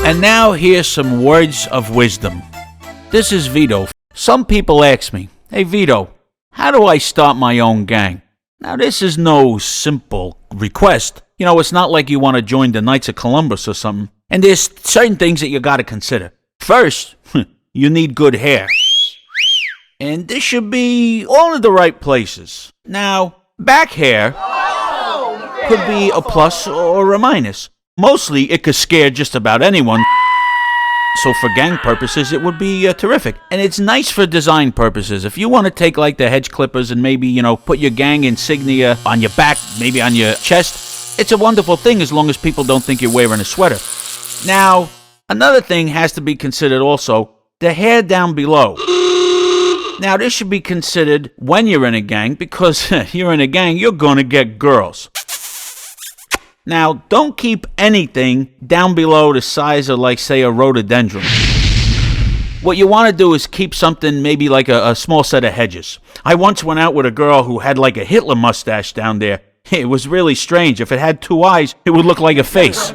And now here's some words of wisdom. This is Vito. Some people ask me, "Hey Vito, how do I start my own gang?" Now this is no simple request. You know, it's not like you want to join the Knights of Columbus or something. And there's certain things that you got to consider. First, you need good hair. And this should be all in the right places. Now, back hair could be a plus or a minus. Mostly, it could scare just about anyone. So for gang purposes, it would be terrific. And it's nice for design purposes. If you want to take like the hedge clippers and maybe, put your gang insignia on your back, maybe on your chest, it's a wonderful thing as long as people don't think you're wearing a sweater. Now, another thing has to be considered also, the hair down below. Now, this should be considered when you're in a gang because you're in a gang, you're going to get girls. Now, don't keep anything down below the size of, like, say, a rhododendron. What you want to do is keep something maybe like a small set of hedges. I once went out with a girl who had like a Hitler mustache down there. It was really strange. If it had two eyes, it would look like a face.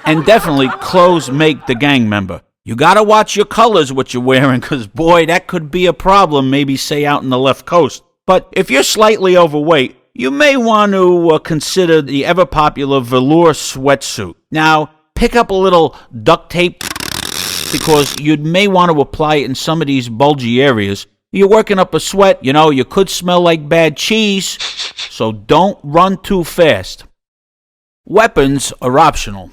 And definitely, clothes make the gang member. You got to watch your colors, what you're wearing, because, boy, that could be a problem, maybe, say, out in the left coast. But if you're slightly overweight, you may want to consider the ever-popular velour sweatsuit. Now, pick up a little duct tape because you may want to apply it in some of these bulgy areas. You're working up a sweat, you could smell like bad cheese, so don't run too fast. Weapons are optional.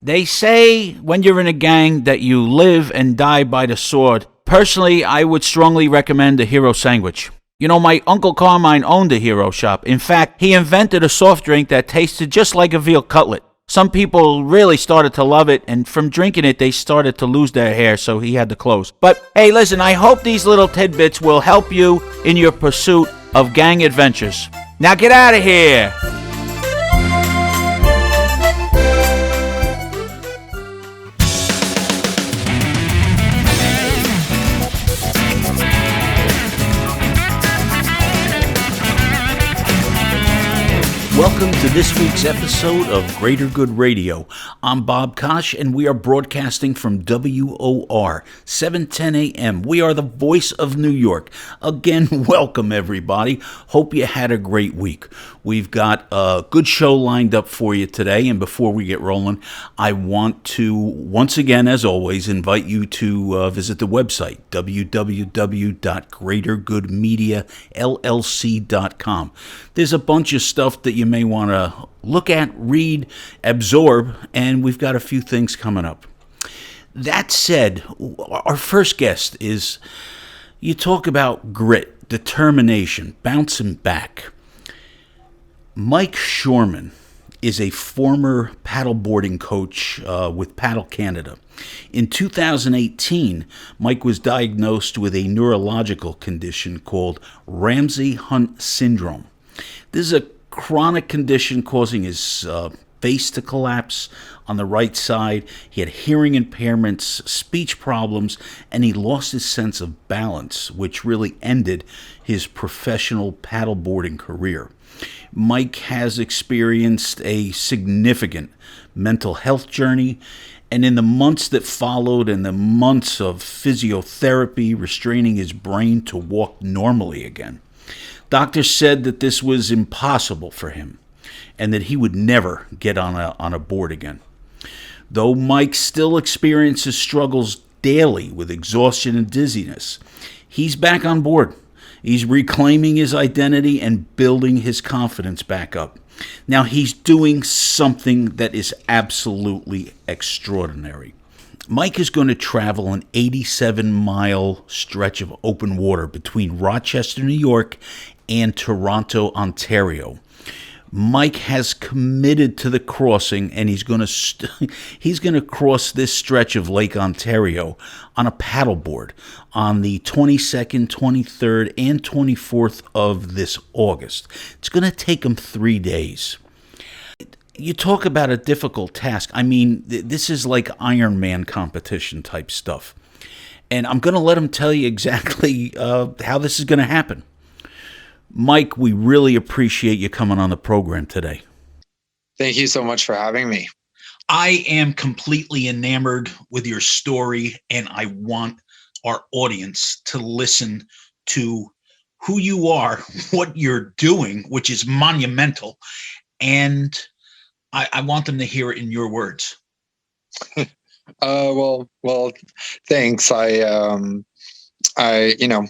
They say when you're in a gang that you live and die by the sword. Personally, I would strongly recommend the Hero Sandwich. My Uncle Carmine owned a Hero shop. In fact, he invented a soft drink that tasted just like a veal cutlet. Some people really started to love it, and from drinking it, they started to lose their hair, so he had to close. But, hey, listen, I hope these little tidbits will help you in your pursuit of gang adventures. Now get out of here! Welcome to this week's episode of Greater Good Radio. I'm Bob Kosh, and we are broadcasting from WOR, 710 AM. We are the voice of New York. Again, welcome, everybody. Hope you had a great week. We've got a good show lined up for you today, and before we get rolling, I want to, once again, as always, invite you to visit the website, www.greatergoodmediallc.com. There's a bunch of stuff that you may want to look at, read, absorb, and we've got a few things coming up. That said, our first guest is, you talk about grit, determination, bouncing back. Mike Shoreman is a former paddleboarding coach with Paddle Canada. In 2018, Mike was diagnosed with a neurological condition called Ramsay-Hunt syndrome. This is a chronic condition causing his face to collapse on the right side. He had hearing impairments, speech problems, and he lost his sense of balance, which really ended his professional paddleboarding career. Mike has experienced a significant mental health journey, and in the months that followed and the months of physiotherapy restraining his brain to walk normally again, doctors said that this was impossible for him and that he would never get on a board again. Though Mike still experiences struggles daily with exhaustion and dizziness, he's back on board. He's reclaiming his identity and building his confidence back up. Now, he's doing something that is absolutely extraordinary. Mike is going to travel an 87-mile stretch of open water between Rochester, New York, and Toronto, Ontario. Mike has committed to the crossing, and he's going to cross this stretch of Lake Ontario on a paddleboard on the 22nd, 23rd, and 24th of this August. It's going to take him 3 days. You talk about a difficult task. I mean, this is like Ironman competition type stuff. And I'm going to let him tell you exactly how this is going to happen. Mike, we really appreciate you coming on the program today. Thank you so much for having me. I am completely enamored with your story, and I want our audience to listen to who you are, what you're doing, which is monumental, and I want them to hear it in your words. Well, thanks. You know,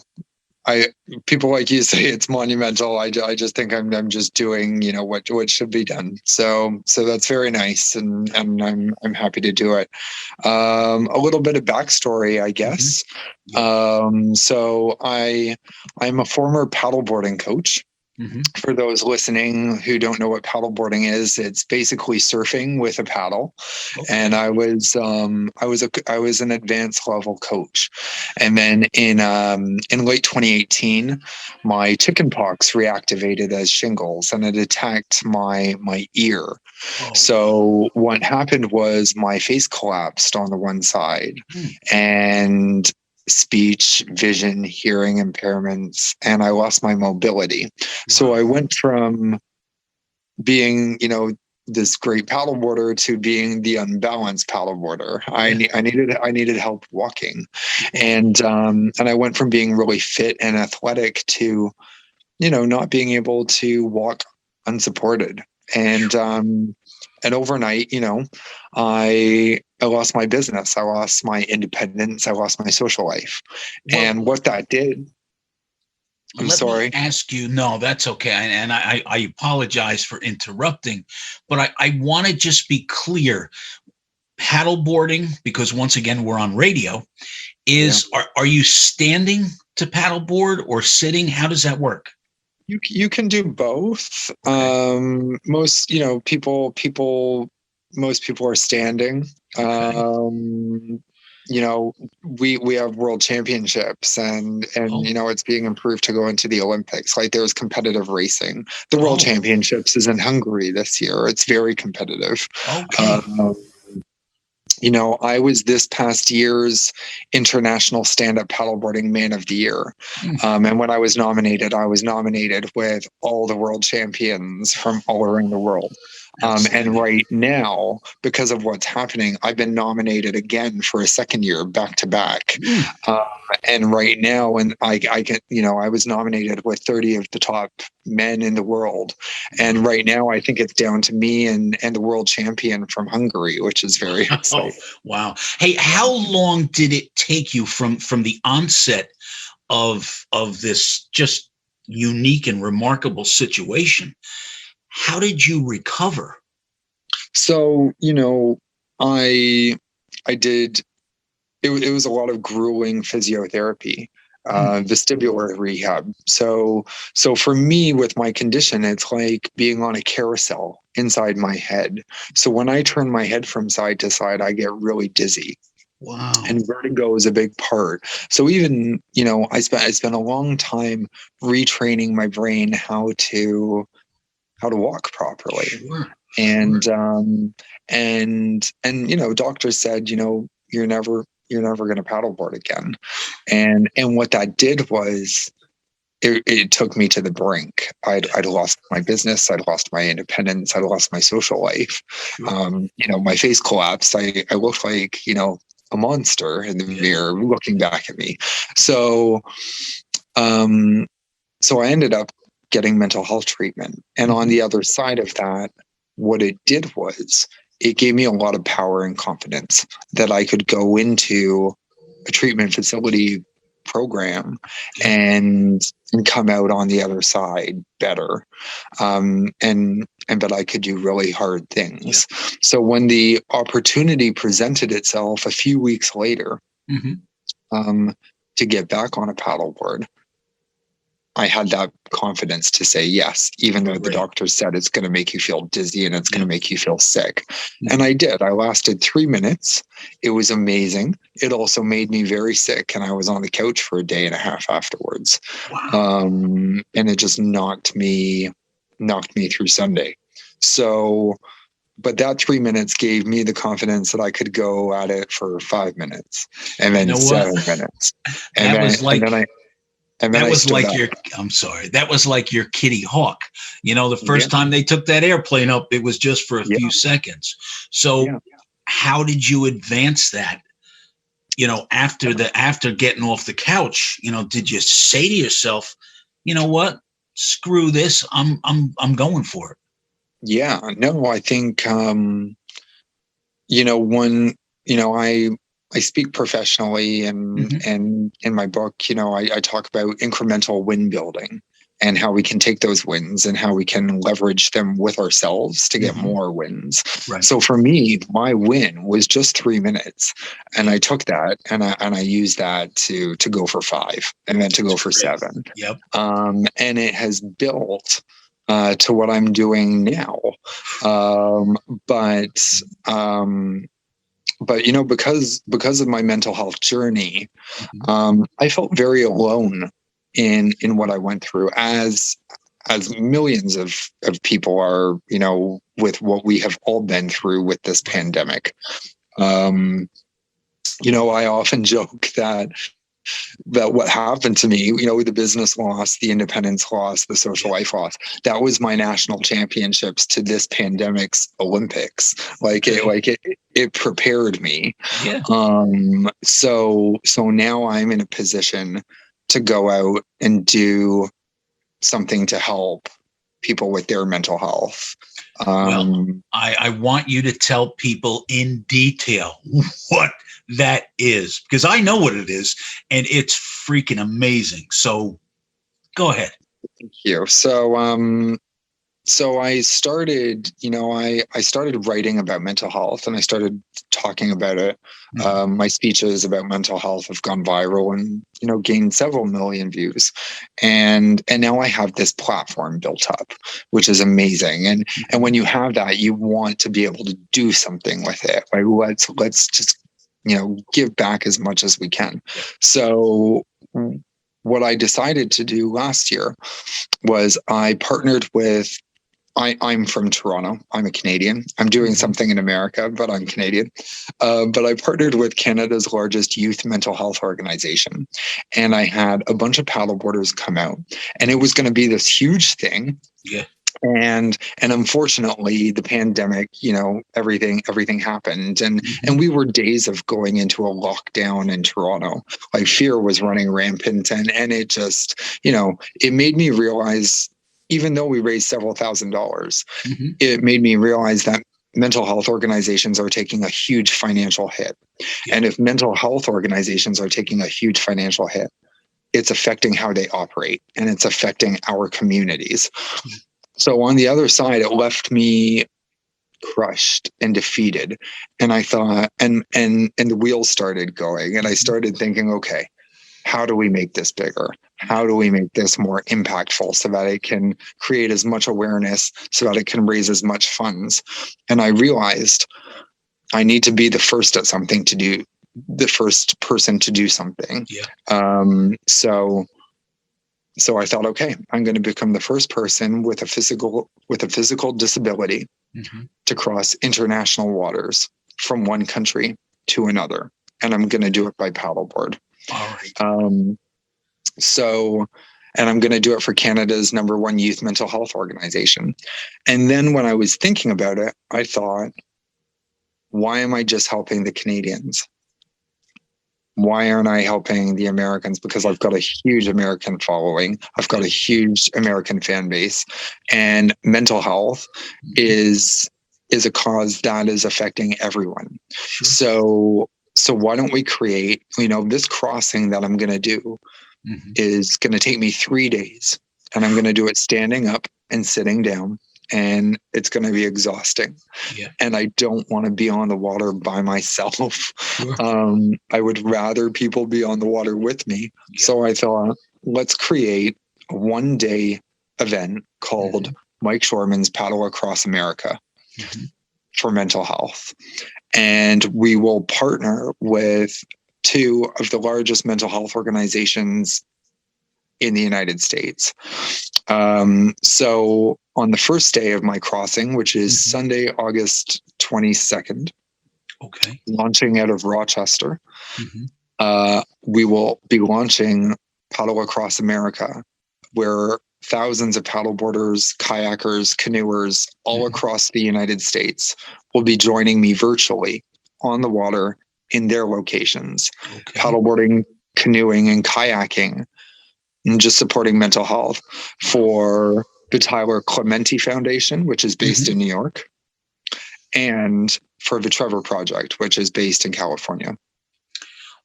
I people like you say it's monumental. I just think I'm just doing, what should be done. So that's very nice, and I'm happy to do it. A little bit of backstory, I guess. So I'm a former paddleboarding coach. For those listening who don't know what paddleboarding is, it's basically surfing with a paddle. Okay. And I was an advanced level coach. And then in late 2018, my chickenpox reactivated as shingles, and it attacked my ear. Oh. So what happened was my face collapsed on the one side, and speech, vision, hearing impairments, and I lost my mobility. Wow. So I went from being, this great paddleboarder to being the unbalanced paddleboarder. I needed help walking, and I went from being really fit and athletic to, not being able to walk unsupported. And overnight, I lost my business. I lost my independence. I lost my social life. Well, and what that did, let me ask you, no, that's okay. And I apologize for interrupting, but I want to just be clear. Paddleboarding, because once again, we're on radio, are you standing to paddleboard or sitting? How does that work? You can do both. Okay. Most people are standing. Okay. We have world championships, and it's being improved to go into the Olympics. Like, there's competitive racing. The world championships is in Hungary this year. It's very competitive. Okay. I was this past year's International Stand-Up Paddleboarding Man of the Year. And when I was nominated with all the world champions from all around the world. And right now, because of what's happening, I've been nominated again for a second year back to back. And right now, and I get, I was nominated with 30 of the top men in the world. And right now, I think it's down to me and the world champion from Hungary, which is very exciting. Wow. Hey, how long did it take you from the onset of this just unique and remarkable situation? How did you recover? So, I did, it was a lot of grueling physiotherapy, vestibular rehab. So for me, with my condition, it's like being on a carousel inside my head. So when I turn my head from side to side, I get really dizzy. Wow. And vertigo is a big part. So even, I spent a long time retraining my brain how to walk properly. Sure. And doctors said, you're never going to paddleboard again. And what that did was it took me to the brink. I'd lost my business. I'd lost my independence. I'd lost my social life. Sure. My face collapsed. I looked like, a monster in the mirror looking back at me. So I ended up getting mental health treatment. And on the other side of that, what it did was it gave me a lot of power and confidence that I could go into a treatment facility program and come out on the other side better. But I could do really hard things. Yeah. So when the opportunity presented itself a few weeks later, to get back on a paddleboard, I had that confidence to say yes, even though the doctor said it's going to make you feel dizzy and it's going to make you feel sick. And I did. I lasted 3 minutes. It was amazing. It also made me very sick, and I was on the couch for a day and a half afterwards. Wow. And it just knocked me through Sunday. So, but that 3 minutes gave me the confidence that I could go at it for 5 minutes, and then 7 minutes. And then And then That I was stood like up. I'm sorry. That was like your Kitty Hawk. The first Yeah, time they took that airplane up, it was just for a yeah, few seconds. So yeah. how did you advance that? After getting off the couch, did you say to yourself, you know what? Screw this. I'm going for it. Yeah, no, I think when I speak professionally, and Mm-hmm. in my book, I talk about incremental win building and how we can take those wins and how we can leverage them with ourselves to get Mm-hmm. more wins. Right. So for me, my win was just 3 minutes, and I took that and I used that to go for 5 and then to go for Great. 7. Yep. And it has built to what I'm doing now. Um, but because of my mental health journey, Mm-hmm. I felt very alone in what I went through, as millions of people are, with what we have all been through with this pandemic. Um, I often joke that what happened to me, the business loss, the independence loss, the social life loss, that was my national championships to this pandemic's Olympics. It prepared me. Yeah. So now I'm in a position to go out and do something to help people with their mental health. Well, I want you to tell people in detail what that is, because I know what it is, and it's freaking amazing. So go ahead. Thank you. So I started, I started writing about mental health, and I started talking about it. Mm-hmm. My speeches about mental health have gone viral and, gained several million views. And now I have this platform built up, which is amazing. And when you have that, you want to be able to do something with it. Like, let's just, give back as much as we can. So what I decided to do last year was I partnered with I'm from Toronto. I'm a Canadian. I'm doing something in America, but I'm Canadian. But I partnered with Canada's largest youth mental health organization. And I had a bunch of paddleboarders come out. And it was going to be this huge thing. Yeah. And unfortunately, the pandemic, everything happened. And we were days of going into a lockdown in Toronto. Like, fear was running rampant. And it just, it made me realize, even though we raised several $1,000s, it made me realize that mental health organizations are taking a huge financial hit. Yeah. And if mental health organizations are taking a huge financial hit, it's affecting how they operate, and it's affecting our communities. So on the other side, it left me crushed and defeated. And I thought, and the wheels started going, and I started thinking, okay, how do we make this bigger? How do we make this more impactful so that it can create as much awareness, so that it can raise as much funds? And I realized I need to be the first at something to do, the first person to do something. Yeah. So I thought, okay, I'm going to become the first person with a physical disability to cross international waters from one country to another. And I'm going to do it by paddleboard. All right. And I'm going to do it for Canada's #1 youth mental health organization. And then when I was thinking about it, I thought, why am I just helping the Canadians? Why aren't I helping the Americans? Because I've got a huge American following. I've got a huge American fan base, and mental health is a cause that is affecting everyone. Sure. So why don't we create, this crossing that I'm going to do is going to take me 3 days, and I'm going to do it standing up and sitting down, and it's going to be exhausting. Yeah. And I don't want to be on the water by myself. Sure. I would rather people be on the water with me. Yeah. So I thought, let's create a 1-day event called Mike Shoreman's Paddle Across America for mental health. And we will partner with 2 of the largest mental health organizations in the United States. So on the first day of my crossing, which is Sunday, August 22nd, launching out of Rochester, we will be launching Paddle Across America, where thousands of paddleboarders, kayakers, canoers all across the United States will be joining me virtually on the water in their locations, paddleboarding, canoeing, and kayaking, and just supporting mental health for the Tyler Clementi Foundation, which is based in New York, and for the Trevor Project, which is based in California.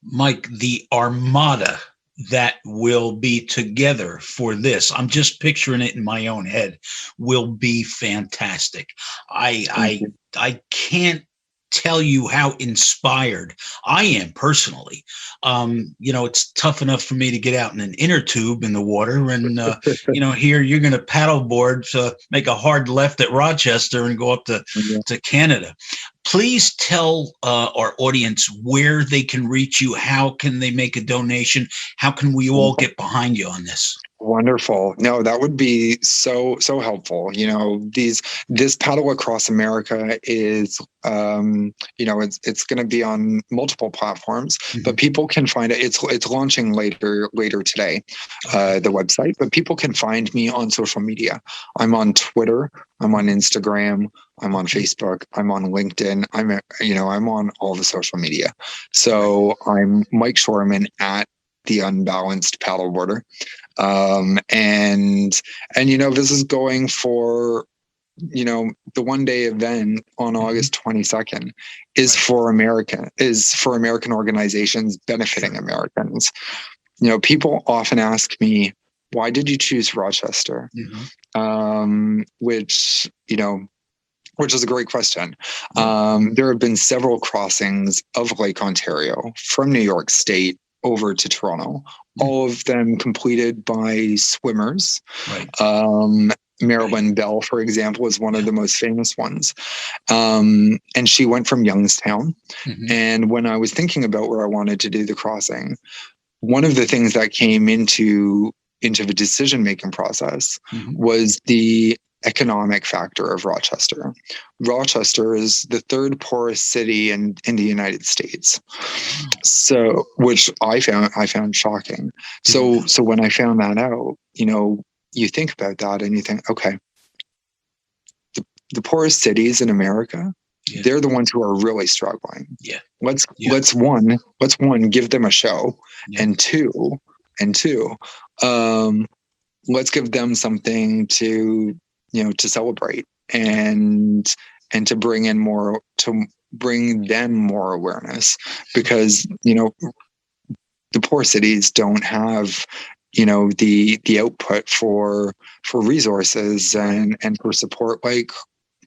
Mike, the armada that will be together for this, I'm just picturing it in my own head, will be fantastic. I can't tell you how inspired I am personally. It's tough enough for me to get out in an inner tube in the water, and here you're going to paddleboard to make a hard left at Rochester and go up to Canada. Please tell our audience where they can reach you. How can they make a donation? How can we all get behind you on this? Wonderful. No, that would be so helpful. This Paddle Across America is, it's going to be on multiple platforms, but people can find it. It's launching later today, the website, but people can find me on social media. I'm on Twitter. I'm on Instagram. I'm on Facebook. I'm on LinkedIn. I'm on all the social media. So I'm Mike Shoreman at the Unbalanced Paddleboarder. This is going for, the one-day event on August 22nd is for American organizations benefiting Americans. People often ask me, why did you choose Rochester? Which is a great question. There have been several crossings of Lake Ontario from New York State over to Toronto, all of them completed by swimmers. Marilyn Bell, for example, is one of the most famous ones. And she went from Youngstown. And when I was thinking about where I wanted to do the crossing, one of the things that came into the decision-making process was the economic factor of Rochester. Rochester is the third poorest city in the United States. So, which I found shocking. So when I found that out, you think about that and you think, okay, the poorest cities in America, they're the ones who are really struggling. Let's give them a show, and two, let's give them something to celebrate and to bring them more awareness, because the poor cities don't have the output for resources and for support like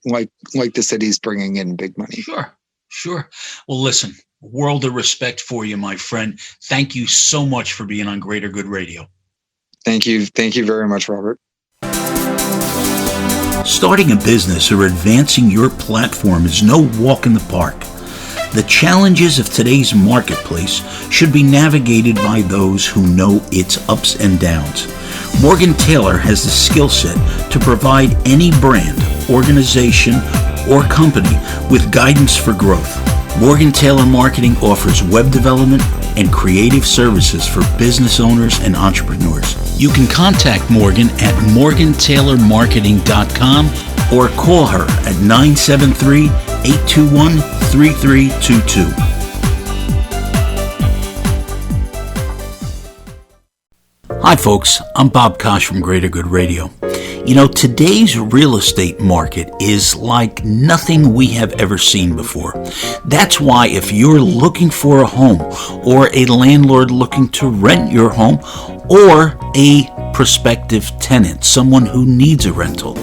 the cities bringing in big money. Sure. Well, listen, world of respect for you, my friend. Thank you so much for being on Greater Good Radio. Thank you very much, Robert. Starting a business or advancing your platform is no walk in the park. The challenges of today's marketplace should be navigated by those who know its ups and downs. Morgan Taylor has the skill set to provide any brand, organization, or company with guidance for growth. Morgan Taylor Marketing offers web development and creative services for business owners and entrepreneurs. You can contact Morgan at morgantaylormarketing.com or call her at 973-821-3322. Hi folks, I'm Bob Kosh from Greater Good Radio. Today's real estate market is like nothing we have ever seen before. That's why if you're looking for a home, or a landlord looking to rent your home, or a prospective tenant, someone who needs a rental,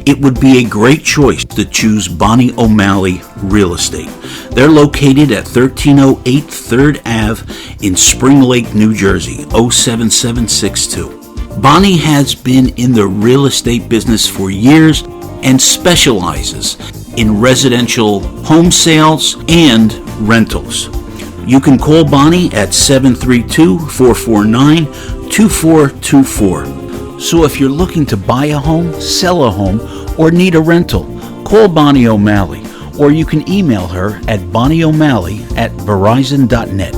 it would be a great choice to choose Bonnie O'Malley Real Estate. They're located at 1308 3rd Ave in Spring Lake, New Jersey, 07762. Bonnie has been in the real estate business for years and specializes in residential home sales and rentals. You can call Bonnie at 732-449-2424. So if you're looking to buy a home, sell a home, or need a rental, call Bonnie O'Malley, or you can email her at bonnieomalley@verizon.net.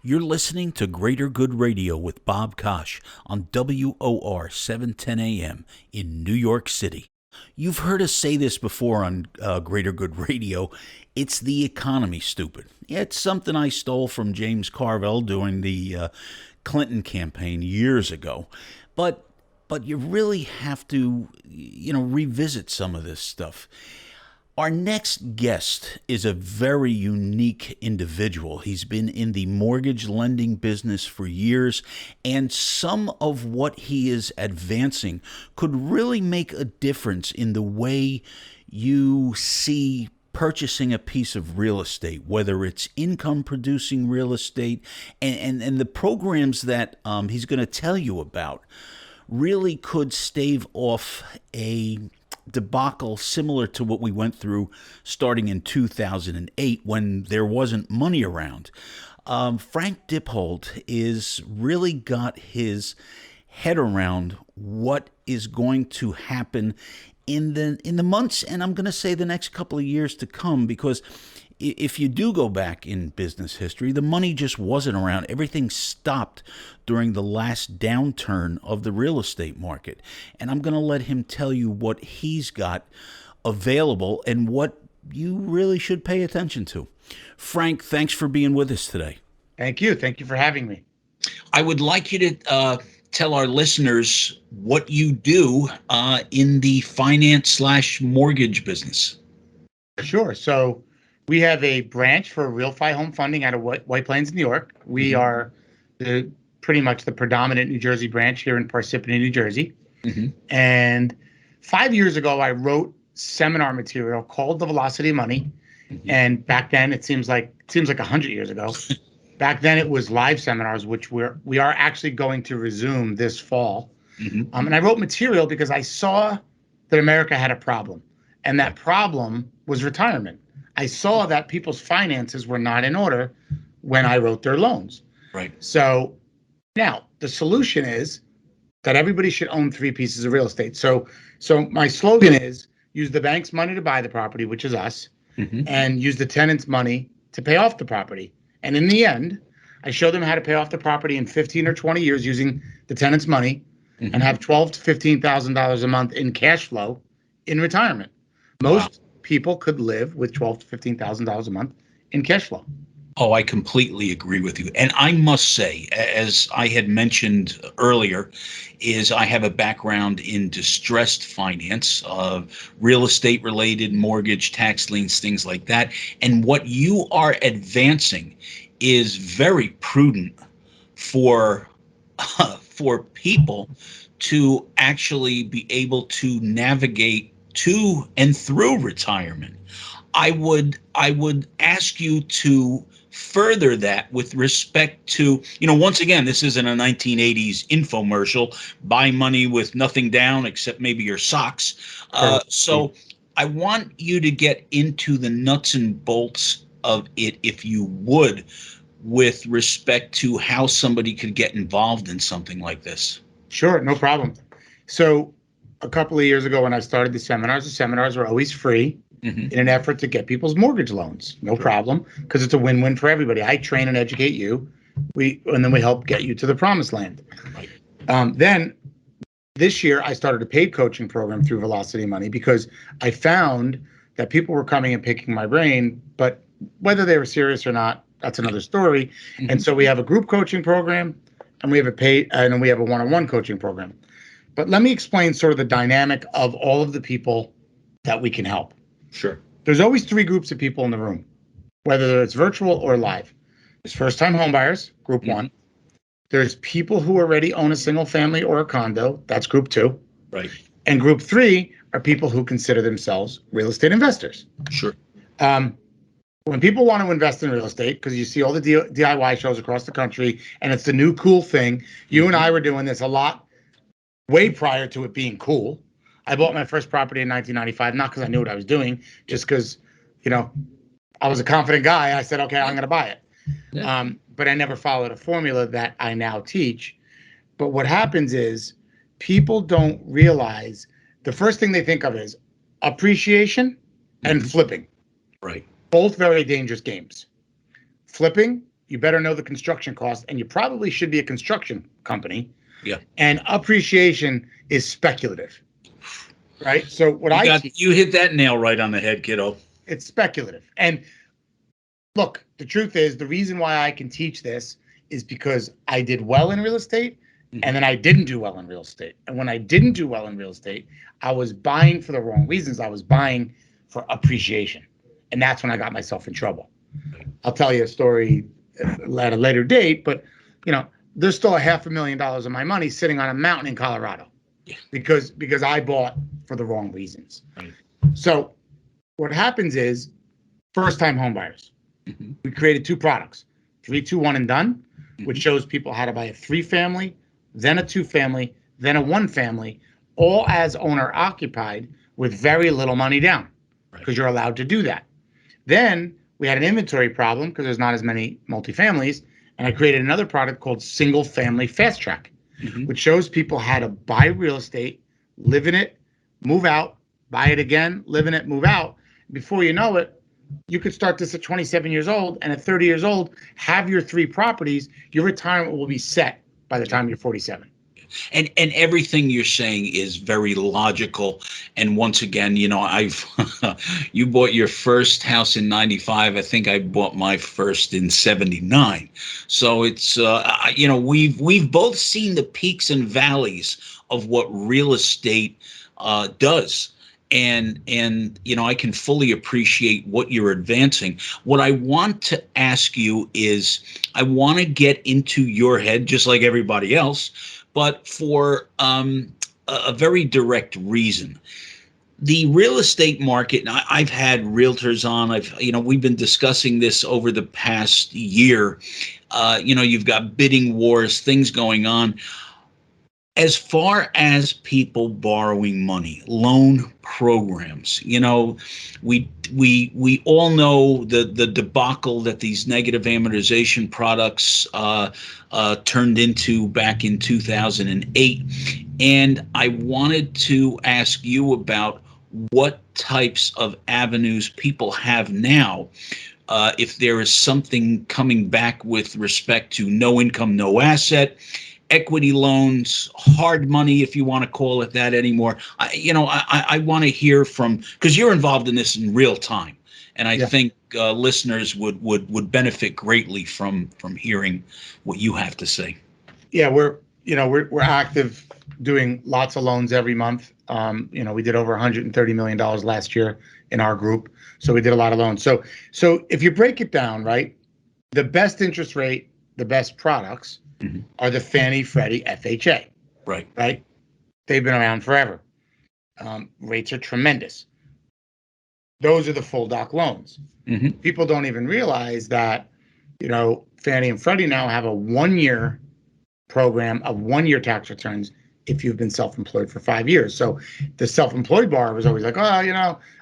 You're listening to Greater Good Radio with Bob Kosh on WOR 710 AM in New York City. You've heard us say this before on Greater Good Radio. It's the economy, stupid. It's something I stole from James Carville during the Clinton campaign years ago. But you really have to, revisit some of this stuff. Our next guest is a very unique individual. He's been in the mortgage lending business for years, and some of what he is advancing could really make a difference in the way you see purchasing a piece of real estate, whether it's income-producing real estate, and the programs that he's going to tell you about really could stave off a debacle similar to what we went through starting in 2008 when there wasn't money around. Frank Dippold is really got his head around what is going to happen in the months, and I'm going to say the next couple of years to come, because if you do go back in business history, the money just wasn't around. Everything stopped during the last downturn of the real estate market. And I'm going to let him tell you what he's got available and what you really should pay attention to. Frank, thanks for being with us today. Thank you. Thank you for having me. I would like you to tell our listeners what you do in the finance/mortgage business. Sure. So we have a branch for real-fi home funding out of White Plains, New York. We are pretty much the predominant New Jersey branch here in Parsippany, New Jersey. And 5 years ago, I wrote seminar material called The Velocity of Money. And back then, it seems like 100 years ago. Back then, it was live seminars, which we are actually going to resume this fall. And I wrote material because I saw that America had a problem, and that problem was retirement. I saw that people's finances were not in order when I wrote their loans. Right. So now the solution is that everybody should own 3 pieces of real estate. So my slogan is use the bank's money to buy the property, which is us, and use the tenant's money to pay off the property. And in the end, I show them how to pay off the property in 15 or 20 years using the tenant's money and have $12,000 to $15,000 a month in cash flow in retirement. Most people could live with $12,000 to $15,000 a month in cash flow. Oh, I completely agree with you. And I must say, as I had mentioned earlier, is I have a background in distressed finance, real estate related, mortgage, tax liens, things like that. And what you are advancing is very prudent for people to actually be able to navigate to and through retirement. I would ask you to further that with respect to, once again, this isn't a 1980s infomercial, buy money with nothing down except maybe your socks. So I want you to get into the nuts and bolts of it, if you would, with respect to how somebody could get involved in something like this. Sure, no problem. So a couple of years ago when I started the seminars were always free in an effort to get people's mortgage loans. No problem, because it's a win-win for everybody. I train and educate you, and then we help get you to the promised land. Then this year, I started a paid coaching program through Velocity Money because I found that people were coming and picking my brain, but whether they were serious or not, that's another story. And so we have a group coaching program, and we have a one-on-one coaching program. But let me explain sort of the dynamic of all of the people that we can help. Sure. There's always 3 groups of people in the room, whether it's virtual or live. There's first-time homebuyers, group 1. There's people who already own a single family or a condo. That's group 2. Right. And group 3 are people who consider themselves real estate investors. Sure. When people want to invest in real estate, because you see all the DIY shows across the country, and it's the new cool thing. You and I were doing this a lot way prior to it being cool. I bought my first property in 1995, not because I knew what I was doing, just because, I was a confident guy. I said, okay, I'm going to buy it. Yeah. But I never followed a formula that I now teach. But what happens is people don't realize the first thing they think of is appreciation and flipping. Right. Both very dangerous games. Flipping you better know the construction cost, and you probably should be a construction company. Yeah. And appreciation is speculative, right? So what you hit that nail right on the head, kiddo. It's speculative. And look, the truth is, the reason why I can teach this is because I did well in real estate, and then I didn't do well in real estate. And when I didn't do well in real estate, I was buying for the wrong reasons. I was buying for appreciation. And that's when I got myself in trouble. I'll tell you a story at a later date, but there's still $500,000 of my money sitting on a mountain in Colorado because I bought for the wrong reasons. Right. So what happens is, first-time home buyers, we created 2 products, 3, 2, 1 and done, which shows people how to buy a 3-family, then a 2-family, then a 1-family, all as owner occupied with very little money down, because you're allowed to do that. Then we had an inventory problem because there's not as many multifamilies, and I created another product called Single Family Fast Track, which shows people how to buy real estate, live in it, move out, buy it again, live in it, move out. Before you know it, you could start this at 27 years old, and at 30 years old, have your 3 properties. Your retirement will be set by the time you're 47. And everything you're saying is very logical. And once again, I've you bought your first house in 95. I think I bought my first in 79. So it's we've both seen the peaks and valleys of what real estate does. And I can fully appreciate what you're advancing. What I want to ask you is, I want to get into your head just like everybody else, but for a very direct reason. The real estate market, and I've had realtors on, we've been discussing this over the past year. You've got bidding wars, things going on. As far as people borrowing money, loan programs, we all know the debacle that these negative amortization products turned into back in 2008. And I wanted to ask you about what types of avenues people have now. If there is something coming back with respect to no income, no asset, equity loans, hard money, if you want to call it that anymore. I want to hear from, because you're involved in this in real time, and I think listeners would benefit greatly from hearing what you have to say. Yeah, we're active, doing lots of loans every month. We did over $130 million last year in our group, so we did a lot of loans. So if you break it down, right, the best interest rate, the best products are the Fannie Freddie FHA. Right. They've been around forever. Rates are tremendous. Those are the full doc loans. People don't even realize that, Fannie and Freddie now have a 1-year program of 1-year tax returns if you've been self-employed for 5 years. So the self-employed borrower was always like, I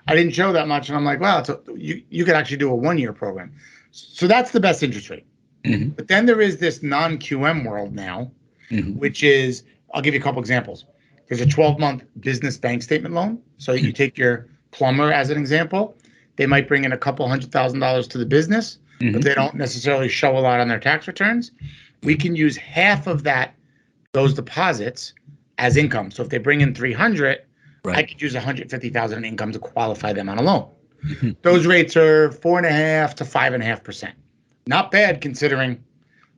didn't show that much. And I'm like, well, you could actually do a 1-year program. So that's the best interest rate. But then there is this non-QM world now, which is, I'll give you a couple examples. There's a 12-month business bank statement loan. So you take your plumber as an example. They might bring in a couple $100,000 to the business, but they don't necessarily show a lot on their tax returns. We can use half of those deposits as income. So if they bring in 300, I could use 150,000 in income to qualify them on a loan. Those rates are 4.5% to 5.5%. Not bad considering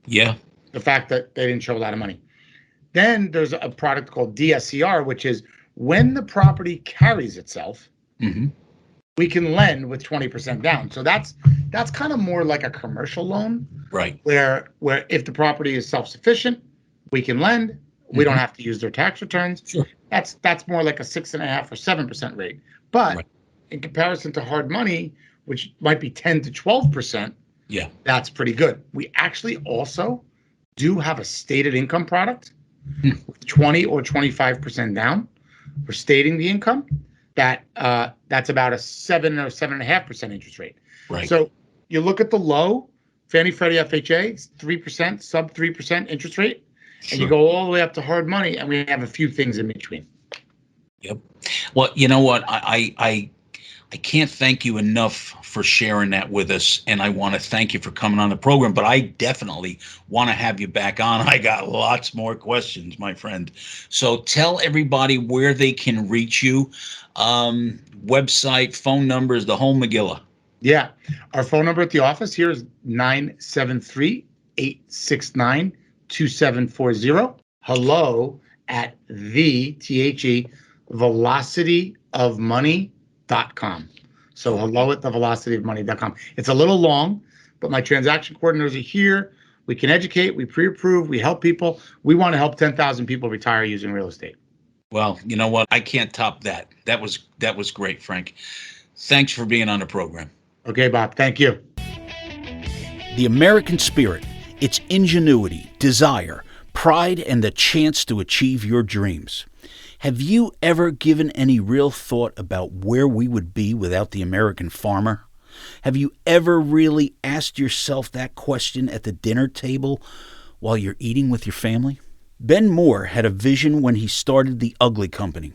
the fact that they didn't show a lot of money. Then there's a product called DSCR, which is when the property carries itself, we can lend with 20% down. So that's kind of more like a commercial loan, right? Where if the property is self-sufficient, we can lend. We don't have to use their tax returns. Sure. That's more like a 6.5% or 7% rate. But in comparison to hard money, which might be 10 to 12%, that's pretty good. We actually also do have a stated income product with 20 or 25% down. We're stating the income. That's about a 7 or 7.5% interest rate. Right. So you look at the low Fannie Freddie FHA, 3%, sub 3% interest rate, and you go all the way up to hard money, and we have a few things in between. Yep. Well, you know what? I I can't thank you enough for sharing that with us, and I want to thank you for coming on the program, but I definitely want to have you back on. I got lots more questions, my friend. So tell everybody where they can reach you, website, phone numbers, the whole Megillah. Yeah. Our phone number at the office here is 973-869-2740. Hello at velocityofmoney.com. So hello at velocityofmoney.com. It's a little long, but my transaction coordinators are here. We can educate, we pre-approve, we help people. We want to help 10,000 people retire using real estate. Well, you know what? I can't top that. That was great, Frank. Thanks for being on the program. Okay, Bob. Thank you. The American spirit, its ingenuity, desire, pride, and the chance to achieve your dreams. Have you ever given any real thought about where we would be without the American farmer? Have you ever really asked yourself that question at the dinner table while you're eating with your family? Ben Moore had a vision when he started the Ugly Company.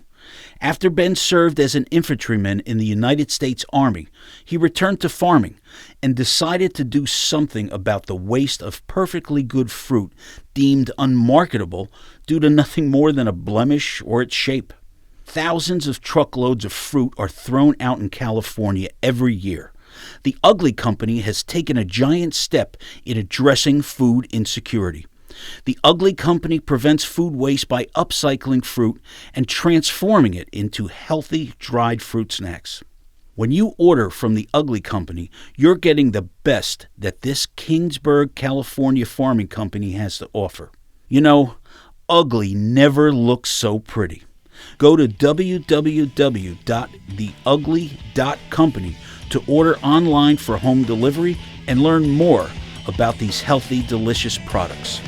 After Ben served as an infantryman in the United States Army, he returned to farming and decided to do something about the waste of perfectly good fruit deemed unmarketable due to nothing more than a blemish or its shape. Thousands of truckloads of fruit are thrown out in California every year. The Ugly Company has taken a giant step in addressing food insecurity. The Ugly Company prevents food waste by upcycling fruit and transforming it into healthy dried fruit snacks. When you order from the Ugly Company, you're getting the best that this Kingsburg, California farming company has to offer. You know, ugly never looks so pretty. Go to www.theugly.company to order online for home delivery and learn more about these healthy, delicious products.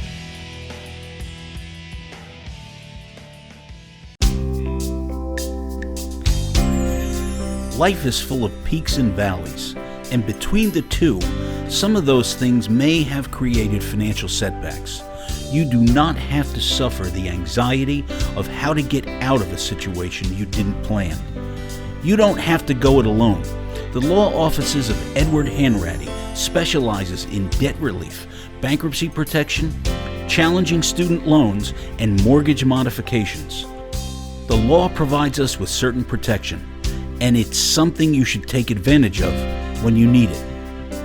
Life is full of peaks and valleys, and between the two, some of those things may have created financial setbacks. You do not have to suffer the anxiety of how to get out of a situation you didn't plan. You don't have to go it alone. The law offices of Edward Hanratty specializes in debt relief, bankruptcy protection, challenging student loans, and mortgage modifications. The law provides us with certain protection, and it's something you should take advantage of when you need it.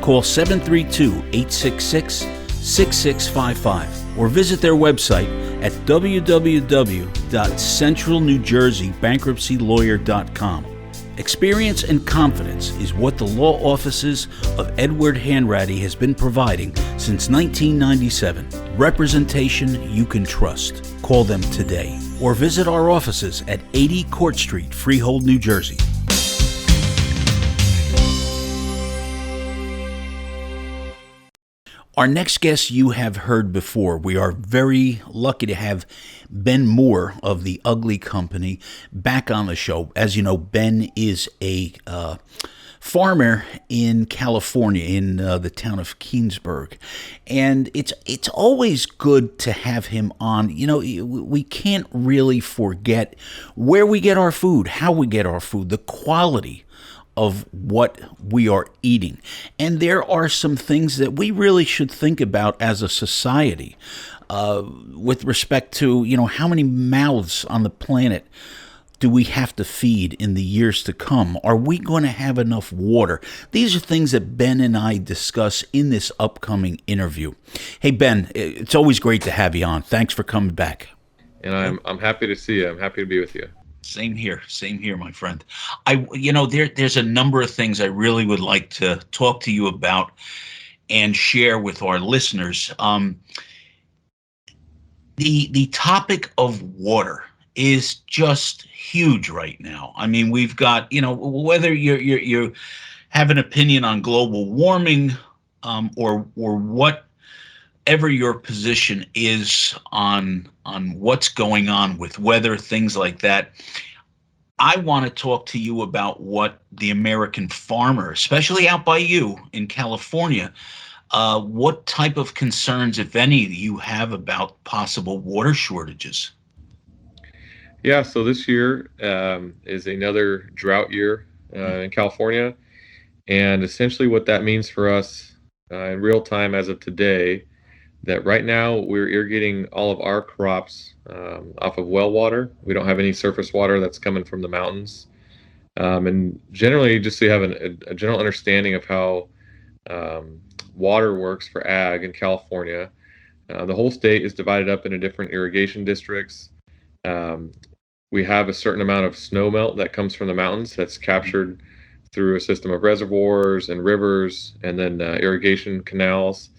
Call 732-866-6655 or visit their website at www.centralnewjerseybankruptcylawyer.com. Experience and confidence is what the law offices of Edward Hanratty has been providing since 1997. Representation you can trust. Call them today or visit our offices at 80 Court Street, Freehold, New Jersey. Our next guest you have heard before. We are very lucky to have Ben Moore of the Ugly Company back on the show. As you know, Ben is a farmer in California, in the town of Kingsburg. And it's always good to have him on. You know, we can't really forget where we get our food, how we get our food, the quality of what we are eating. And there are some things that we really should think about as a society with respect to, you know, how many mouths on the planet do we have to feed in the years to come? Are we going to have enough water? These are things that Ben and I discuss in this upcoming interview. Hey, Ben, it's always great to have you on. Thanks for coming back. And I'm happy to see you. I'm happy to be with you. Same here, my friend. There's a number of things I really would like to talk to you about and share with our listeners. The topic of water is just huge right now. I mean, we've got, you know, whether you have an opinion on global warming or whatever your position is on what's going on with weather, things like that. I want to talk to you about what the American farmer, especially out by you in California, what type of concerns, if any, you have about possible water shortages. Yeah, so this year is another drought year in California. And essentially what that means for us in real time as of today, that right now we're irrigating all of our crops off of well water. We don't have any surface water that's coming from the mountains. And generally, just so you have a general understanding of how water works for ag in California, the whole state is divided up into different irrigation districts. Um, we have a certain amount of snow melt that comes from the mountains that's captured through a system of reservoirs and rivers and then irrigation canals.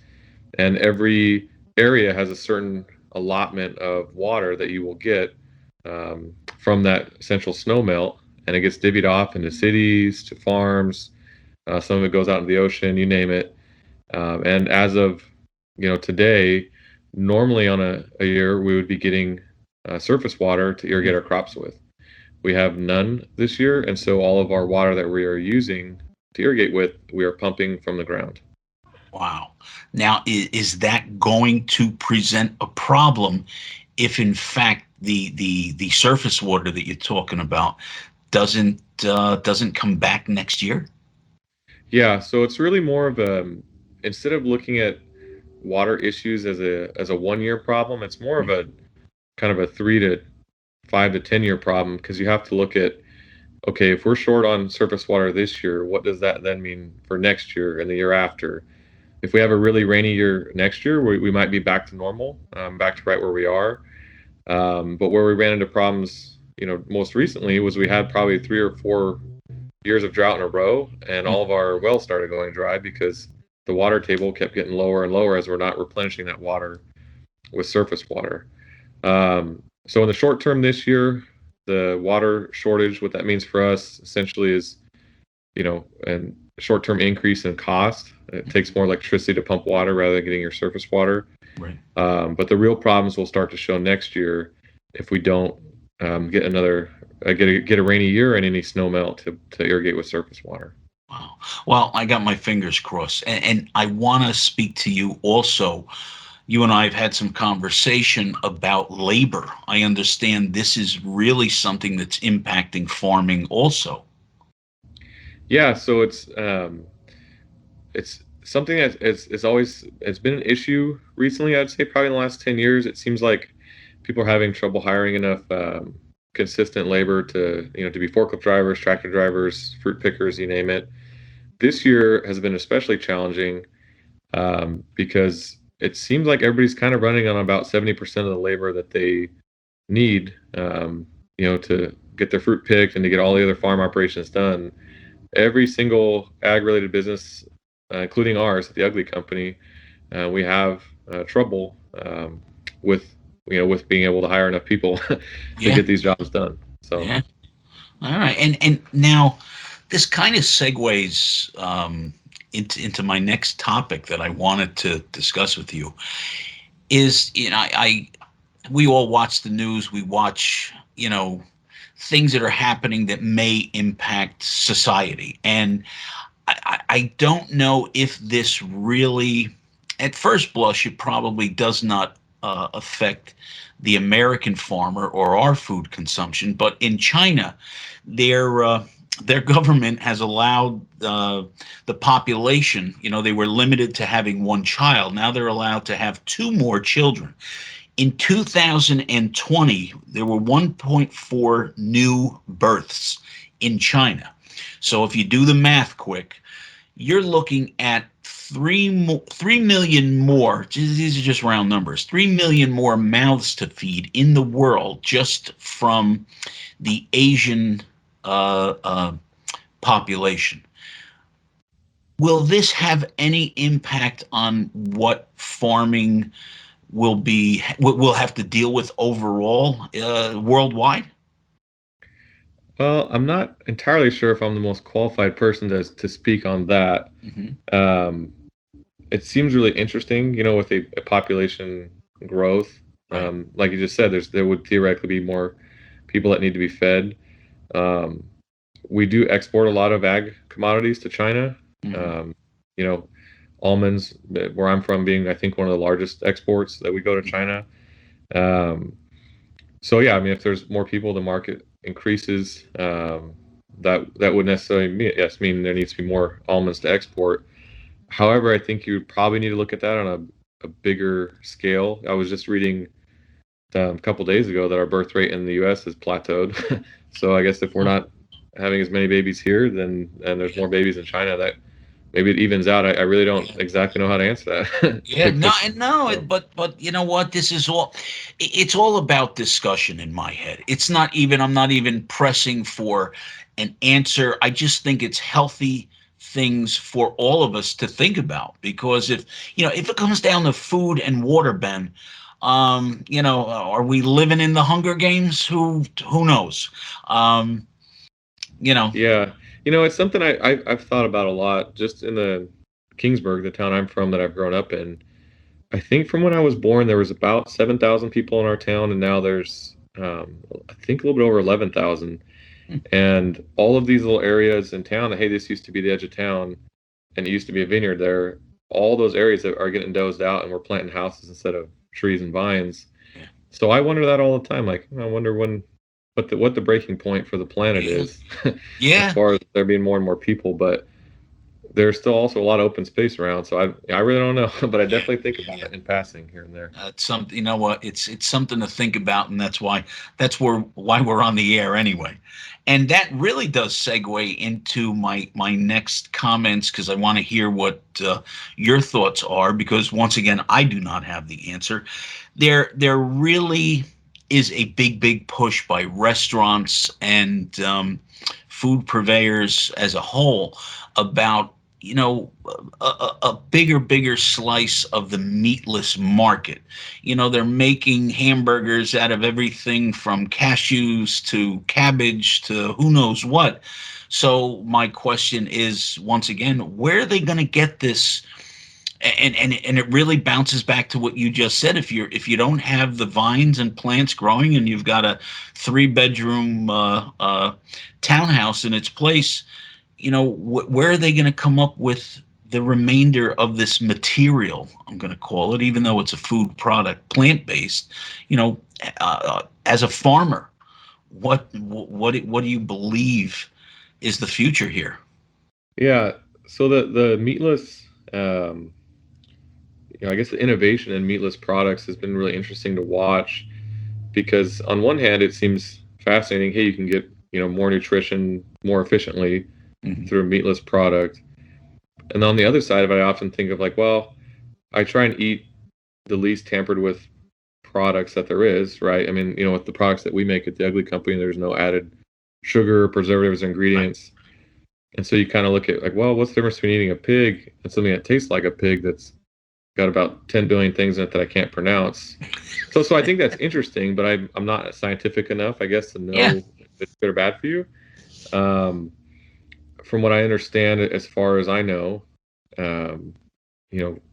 And every area has a certain allotment of water that you will get from that essential snow melt. And it gets divvied off into cities, to farms. Some of it goes out into the ocean, you name it. And as of today, normally on a year, we would be getting surface water to irrigate our crops with. We have none this year, and so all of our water that we are using to irrigate with, we are pumping from the ground. Wow. Now, is that going to present a problem if, in fact, the surface water that you're talking about doesn't come back next year? Yeah, so it's really more of instead of looking at water issues as a 1 year problem, it's more of a kind of a 3 to 5 to 10 year problem, because you have to look at, okay, if we're short on surface water this year, what does that then mean for next year and the year after? If we have a really rainy year next year, we might be back to normal, back to right where we are. But where we ran into problems, most recently was we had probably 3 or 4 years of drought in a row, and all of our wells started going dry because the water table kept getting lower and lower as we're not replenishing that water with surface water. So in the short term this year, the water shortage, what that means for us essentially is, a short-term increase in cost. It takes more electricity to pump water rather than getting your surface water. Right. But the real problems will start to show next year if we don't get a rainy year and any snow melt to irrigate with surface water. Wow. Well, I got my fingers crossed, and I want to speak to you also. You and I have had some conversation about labor. I understand this is really something that's impacting farming also. Yeah, so it's something that it's been an issue recently. I'd say probably in the last 10 years. It seems like people are having trouble hiring enough consistent labor to be forklift drivers, tractor drivers, fruit pickers, you name it. This year has been especially challenging because it seems like everybody's kind of running on about 70% of the labor that they need, to get their fruit picked and to get all the other farm operations done. Every single ag-related business, including ours at the Ugly Company, we have trouble with being able to hire enough people to get these jobs done. So, yeah. All right, and now this kind of segues into my next topic that I wanted to discuss with you. Is we all watch the news. We watch things that are happening that may impact society. And I don't know if this really, at first blush, it probably does not affect the American farmer or our food consumption. But in China, their government has allowed the population, they were limited to having one child. Now they're allowed to have 2 more children. In 2020, there were 1.4 new births in China. So if you do the math quick, you're looking at 3 million more. These are just round numbers. 3 million more mouths to feed in the world just from the Asian population. Will this have any impact on what farming will have to deal with overall worldwide? Well, I'm not entirely sure if I'm the most qualified person to speak on that. Mm-hmm. It seems really interesting, with a population growth. Right. Like you just said, there would theoretically be more people that need to be fed. We do export a lot of ag commodities to China. Mm-hmm. Almonds, where I'm from, being I think one of the largest exports that we go to China. So yeah, if there's more people, the market increases. that would necessarily mean there needs to be more almonds to export. However, I think you probably need to look at that on a bigger scale. I was just reading a couple days ago that our birth rate in the U.S. has plateaued. So I guess if we're not having as many babies here, then and there's more babies in China, that maybe it evens out. I really don't exactly know how to answer that. Yeah, but you know what? This is all. It's all about discussion in my head. It's not even. I'm not even pressing for an answer. I just think it's healthy things for all of us to think about, because if it comes down to food and water, Ben, are we living in the Hunger Games? Who knows? Um, Yeah, it's something I've thought about a lot. Just in the Kingsburg, the town I'm from, that I've grown up in. I think from when I was born, there was about 7,000 people in our town, and now there's, I think, a little bit over 11,000. And all of these little areas in town, hey, this used to be the edge of town, and it used to be a vineyard there. All those areas that are getting dozed out, and we're planting houses instead of trees and vines. Yeah. So I wonder that all the time. Like, I wonder what the breaking point for the planet is. Yeah. As far as there being more and more people, but there's still also a lot of open space around, so I really don't know, but I definitely think about it in passing here and there. It's something, you know what? It's something to think about, and why we're on the air anyway. And that really does segue into my next comments, because I want to hear what your thoughts are, because once again, I do not have the answer. There really is a big push by restaurants and food purveyors as a whole about a bigger slice of the meatless market. They're making hamburgers out of everything from cashews to cabbage to who knows what. So my question is, once again, where are they going to get this? And it really bounces back to what you just said. If you don't have the vines and plants growing, and you've got a 3-bedroom townhouse in its place, where are they going to come up with the remainder of this material, I'm going to call it, even though it's a food product, plant-based? As a farmer, what do you believe is the future here? Yeah, so the meatless, I guess the innovation in meatless products has been really interesting to watch, because on one hand it seems fascinating. Hey, you can get more nutrition more efficiently through a meatless product. And on the other side of it, I often think of like, well, I try and eat the least tampered with products that there is, right? I mean, with the products that we make at the Ugly Company, there's no added sugar, preservatives, ingredients. Right. And so you kind of look at like, well, what's the difference between eating a pig and something that tastes like a pig that's got about 10 billion things in it that I can't pronounce? So I think that's interesting, but I'm not scientific enough, I guess, to know if it's good or bad for you. From what I understand, as far as I know,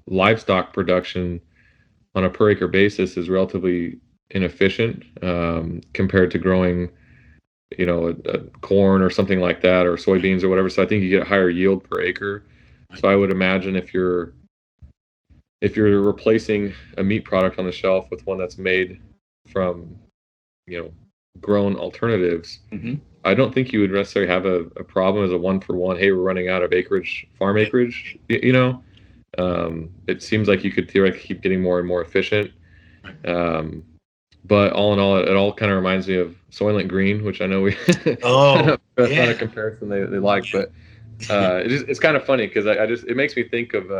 livestock production on a per acre basis is relatively inefficient compared to growing, a corn or something like that, or soybeans or whatever. So I think you get a higher yield per acre. So I would imagine if you're replacing a meat product on the shelf with one that's made from, grown alternatives, I don't think you would necessarily have a problem as a 1-for-1. Hey, we're running out of farm acreage. It seems like you could theoretically keep getting more and more efficient. But all in all, it all kind of reminds me of Soylent Green, which I know we. That's not a comparison they like, but it's kind of funny because it makes me think of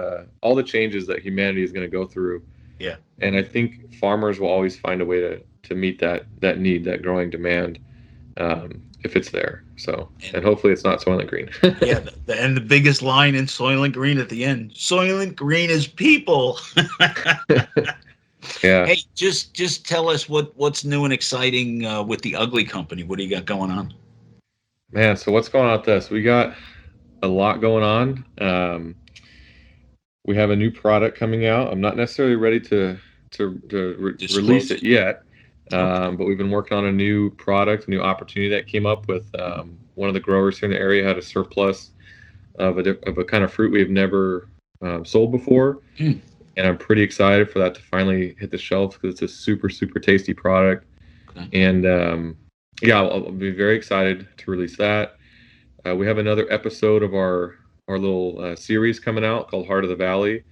all the changes that humanity is going to go through. Yeah. And I think farmers will always find a way to meet that need, that growing demand, if it's there. So, and hopefully it's not Soylent Green. Yeah, and the biggest line in Soylent Green at the end: Soylent Green is people. Yeah. Hey, just tell us what's new and exciting with the Ugly Company. What do you got going on? Man, so what's going on with this? We got a lot going on. We have a new product coming out. I'm not necessarily ready to release it yet, but we've been working on a new product, a new opportunity that came up with one of the growers here in the area had a surplus of a kind of fruit we've never sold before. And I'm pretty excited for that to finally hit the shelves because it's a super, super tasty product. Okay. And I'll be very excited to release that. we have another episode of our little series coming out called Heart of the Valley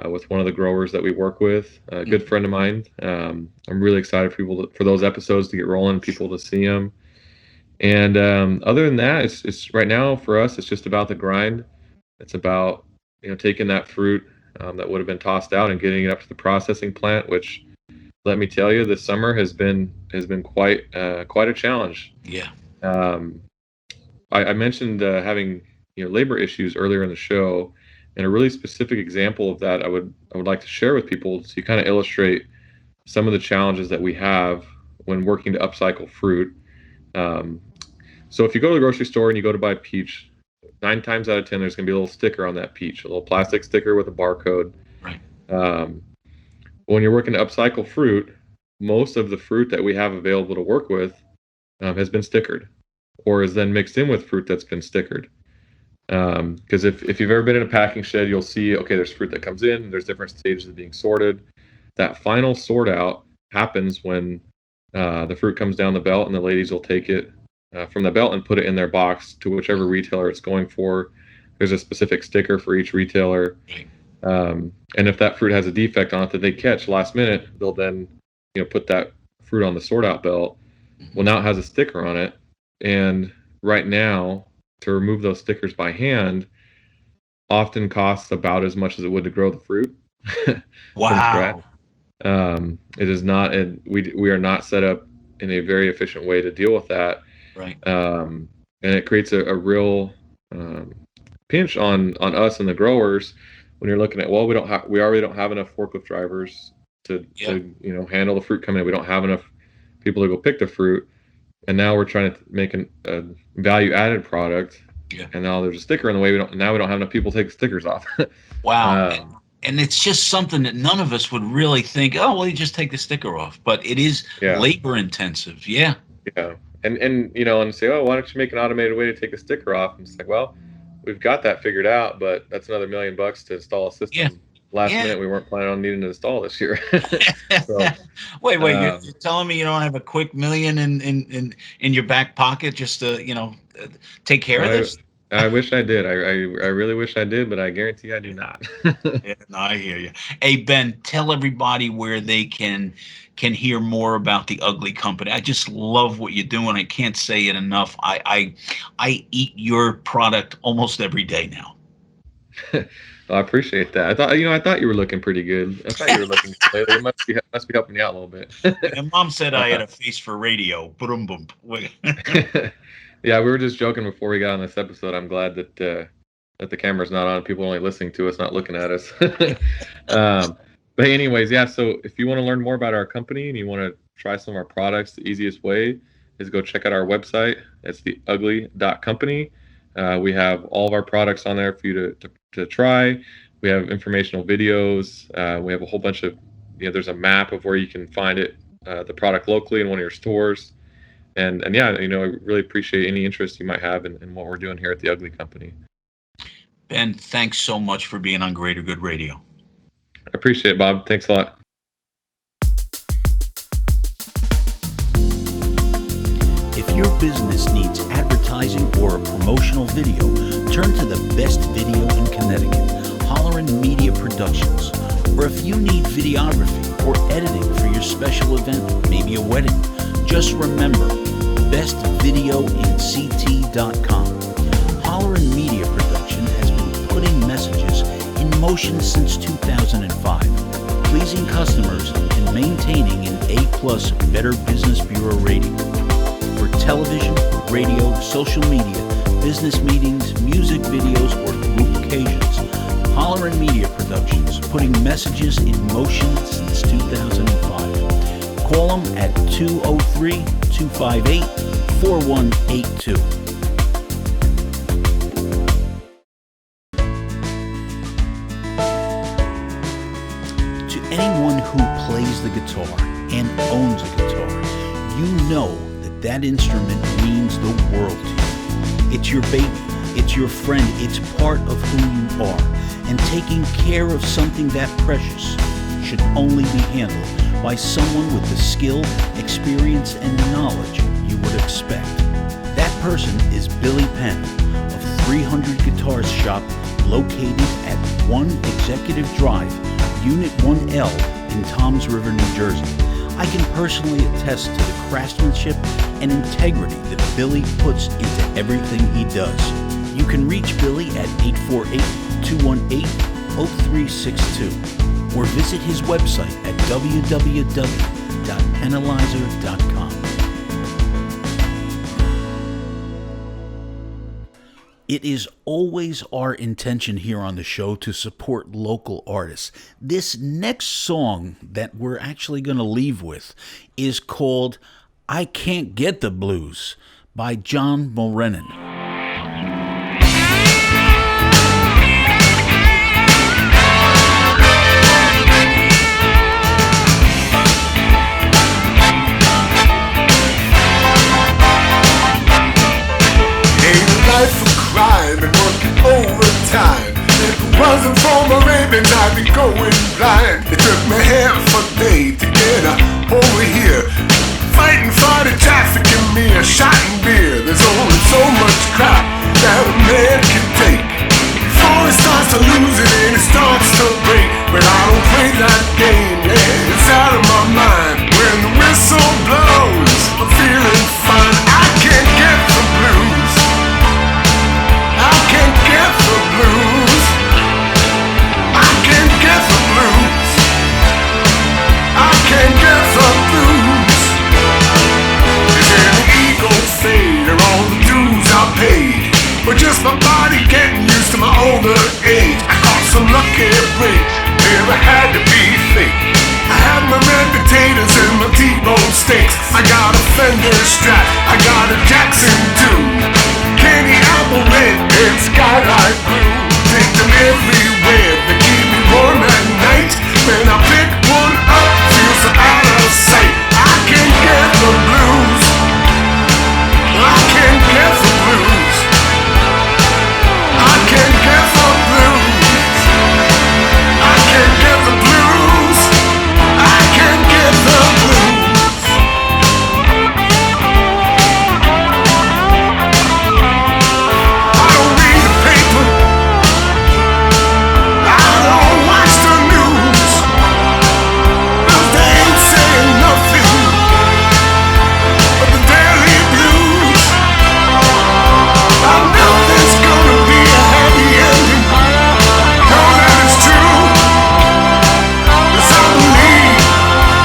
with one of the growers that we work with, a good friend of mine. I'm really excited for those episodes to get rolling, people to see them. And other than that, it's right now for us, it's just about the grind. It's about taking that fruit that would have been tossed out and getting it up to the processing plant, which, let me tell you, this summer has been quite a challenge. Yeah. I mentioned having labor issues earlier in the show, and a really specific example of that I would like to share with people to kind of illustrate some of the challenges that we have when working to upcycle fruit. So if you go to the grocery store and you go to buy a peach, 9 times out of 10 there's going to be a little sticker on that peach, a little plastic sticker with a barcode. Right. When you're working to upcycle fruit, most of the fruit that we have available to work with has been stickered, or is then mixed in with fruit that's been stickered. Because if you've ever been in a packing shed, you'll see, okay, there's fruit that comes in, there's different stages of being sorted. That final sort out happens when the fruit comes down the belt, and the ladies will take it from the belt and put it in their box to whichever retailer it's going for. There's a specific sticker for each retailer. And if that fruit has a defect on it that they catch last minute, they'll then put that fruit on the sort out belt. Well, now it has a sticker on it, and right now to remove those stickers by hand often costs about as much as it would to grow the fruit. Wow. It is not, and we are not set up in a very efficient way to deal with that. Right. And it creates a real pinch on us and the growers when you're looking at, well, we already don't have enough forklift drivers to handle the fruit coming in. We don't have enough people to go pick the fruit, and now we're trying to make a value added product. Yeah. And now there's a sticker in the way. We don't have enough people to take the stickers off. Wow. And it's just something that none of us would really think, oh, well, you just take the sticker off. But it is labor intensive. Yeah. Yeah. And say, oh, why don't you make an automated way to take the sticker off? And it's like, well, we've got that figured out, but that's another $1 million to install a system. Yeah. Last minute, we weren't planning on needing to install this year. So, wait, you're telling me you don't have a quick $1 million in your back pocket just to take care of this? I wish I did. I really wish I did, but I guarantee I do not. Yeah, no, I hear you. Hey, Ben, tell everybody where they can hear more about the Ugly Company. I just love what you're doing. I can't say it enough. I eat your product almost every day now. Well, I appreciate that. I thought you were looking pretty good. I thought you were looking lately. It must be helping you out a little bit. And Mom said I had a face for radio. Boom, boom. Yeah, we were just joking before we got on this episode. I'm glad that the camera's not on. People are only listening to us, not looking at us. But anyways, yeah. So if you want to learn more about our company and you want to try some of our products, the easiest way is go check out our website. It's theugly.company. We have all of our products on there for you to try. We have informational videos. We have a whole bunch of, there's a map of where you can find it, the product locally in one of your stores. And yeah, I really appreciate any interest you might have in what we're doing here at the Ugly Company. Ben, thanks so much for being on Greater Good Radio. I appreciate it, Bob. Thanks a lot. If your business needs advertising or a promotional video, turn to the best video in Connecticut, Hollerin Media Productions. Or if you need videography or editing for your special event, maybe a wedding, just remember, bestvideoinct.com. Hollerin Media Production has been putting messages in motion since 2005, pleasing customers and maintaining an A+ Better Business Bureau rating. For television, radio, social media, business meetings, music videos, or group occasions, Hollerin Media Productions, putting messages in motion since 2005. Call them at 203-258-4182. To anyone who plays the guitar and owns a guitar, you know that instrument means the world to you. It's your baby, it's your friend, it's part of who you are. And taking care of something that precious should only be handled by someone with the skill, experience, and knowledge you would expect. That person is Billy Penn, shop located at 1 Executive Drive, Unit 1L in Toms River, New Jersey. I can personally attest to the craftsmanship and integrity that Billy puts into everything he does. You can reach Billy at 848-218-0362 or visit his website at www.penalizer.com. It is always our intention here on the show to support local artists. This next song that we're actually going to leave with is called I Can't Get the Blues by John Mulrennan. Life of crime and working overtime. If it wasn't for my ravings, I'd be going blind. It took me half a day to get over here, fighting for the traffic and me a shot and beer. There's only so much crap that a man can take before it starts to lose it and it starts to break. But I don't play that game, yeah, it's out of my mind. When the whistle blows, I'm feeling fine. I can't get the blues. I can't get the blues. I can't get the blues. I can't get the blues. Is there an ego fade or all the dues I paid? Or just my body getting used to my older age? I caught some lucky break, never had to be fake. I have my red potatoes and my T-bone steaks. I got a Fender Strat, I got a Jackson too. Candy apple red and skylight blue. Take them everywhere, they keep me warm at night. When I pick one up, feel so out of sight. I can't get the blues. I can't get the blues. I can't get the blues. I can't get the blues. I can't get the blues. I don't read the paper. I don't watch the news. 'Cause they ain't saying nothing but the daily blues. I know there's gonna be a happy ending. Know that it's true. 'Cause I believe,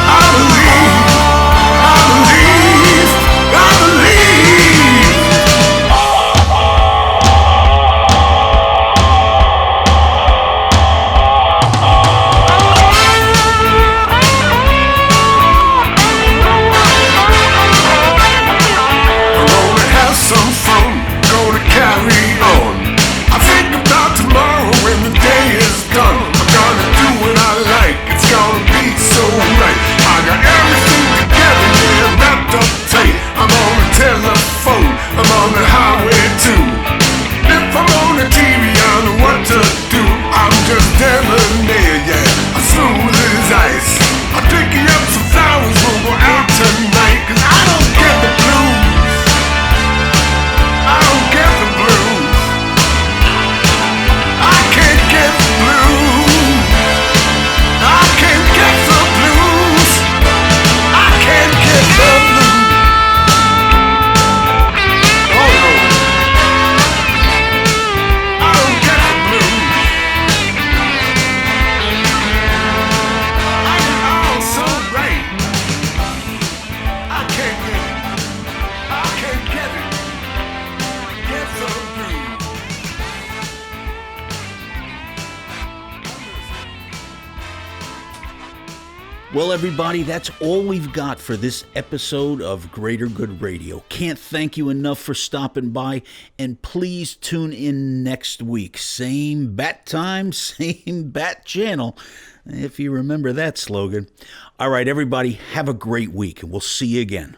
I believe, I believe, I believe. I'm gonna have some fun, gonna carry on. I think about tomorrow when the day is done. I'm gonna do what I like, it's gonna be so right. I got everything together, yeah, wrapped up tight. I'm on the telephone, I'm on the highway too. If I'm on the TV, I know what to do. I'm just debonair, yeah, I'm smooth as ice. I'm picking up some flowers, we'll go out tonight. 'Cause I don't get the blues. I don't get the blues. I can't get the blues. I can't get the blues. I can't get the blues. Oh no. I don't get the blues. I get all so right. I can't get it. I can't get it. Get the blues. Well, everybody, that's all we've got for this episode of Greater Good Radio. Can't thank you enough for stopping by, and please tune in next week. Same bat time, same bat channel, if you remember that slogan. All right, everybody, have a great week, and we'll see you again.